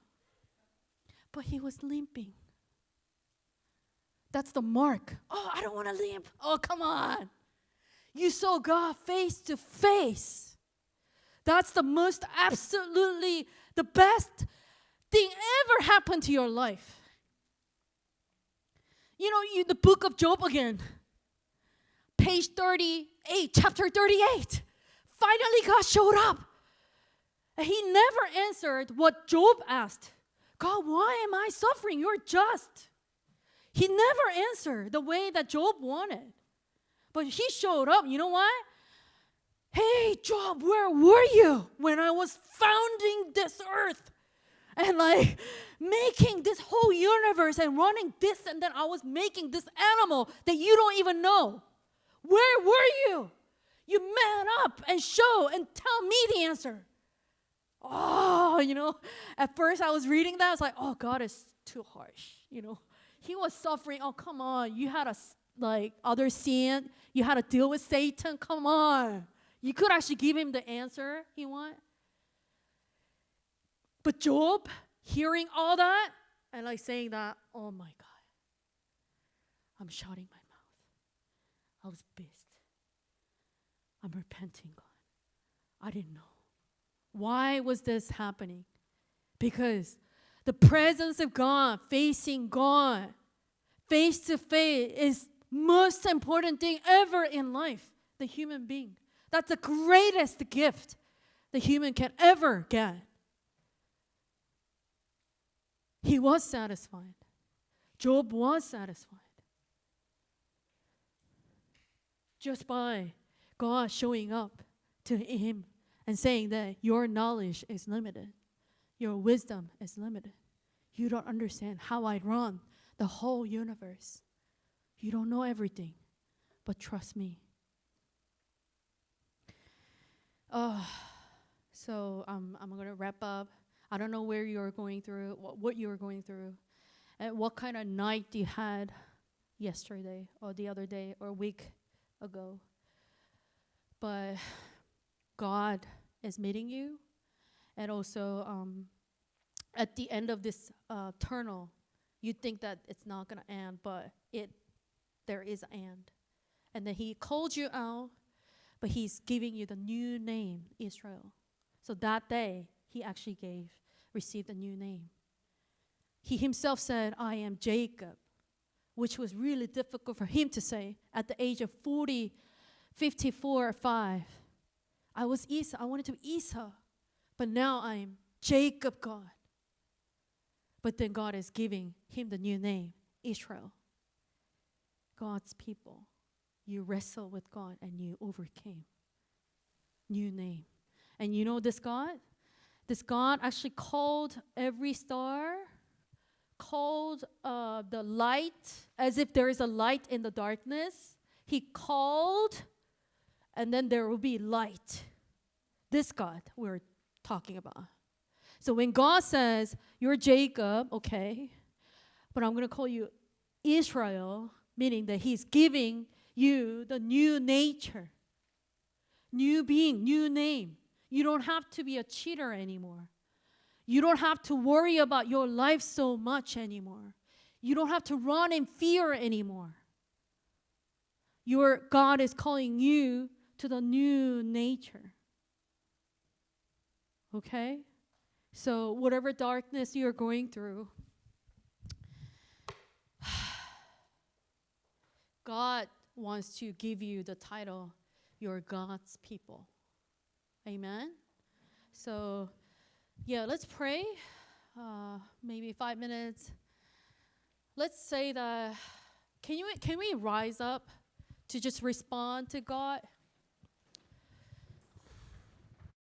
But he was limping. That's the mark. Oh, I don't want to limp. Oh, come on. You saw God face to face. That's the most absolutely the best thing ever happened to your life. You know, the book of Job again. Page 38, chapter 38. Finally God showed up. And He never answered what Job asked. God, why am I suffering? You're just. He never answered the way that Job wanted. But He showed up. You know why? Hey, Job, where were you when I was founding this earth? And like making this whole universe and running this, and then I was making this animal that you don't even know. Where were you? You man up and show and tell me the answer. Oh, at first I was reading that. I was like, oh, God is too harsh. He was suffering. Oh, come on. You had other sin. You had to deal with Satan. Come on. You could actually give him the answer he wanted. But Job, hearing all that and saying that, oh my God, I'm shutting my mouth. I was pissed. I'm repenting, God. I didn't know. Why was this happening? Because the presence of God, facing God, face to face, is most important thing ever in life, the human being. That's the greatest gift the human can ever get. He was satisfied. Job was satisfied. Just by God showing up to him and saying that your knowledge is limited. Your wisdom is limited. You don't understand how I run the whole universe. You don't know everything, but trust me. So I'm going to wrap up. I don't know where you're going through, what you were going through, and what kind of night you had yesterday or the other day or a week ago. But God is meeting you. And also at the end of this tunnel, you think that it's not going to end, but there is an end. And then He called you out, but He's giving you the new name, Israel. So that day, he actually received a new name. He himself said, I am Jacob, which was really difficult for him to say at the age of 40, 54, or 5. I was Esau. I wanted to be Esau. But now I'm Jacob, God. But then God is giving him the new name, Israel. God's people. You wrestled with God and you overcame. New name. And you know this God? This God actually called every star, called the light, as if there is a light in the darkness. He called, and then there will be light. This God we're talking about. So when God says, you're Jacob, okay, but I'm going to call you Israel, meaning that he's giving you the new nature, new being, new name. You don't have to be a cheater anymore. You don't have to worry about your life so much anymore. You don't have to run in fear anymore. Your God is calling you to the new nature. Okay? So whatever darkness you're going through, God wants to give you the title, you're God's people. Amen? So, yeah, let's pray. Maybe 5 minutes. Let's say that, can we rise up to just respond to God?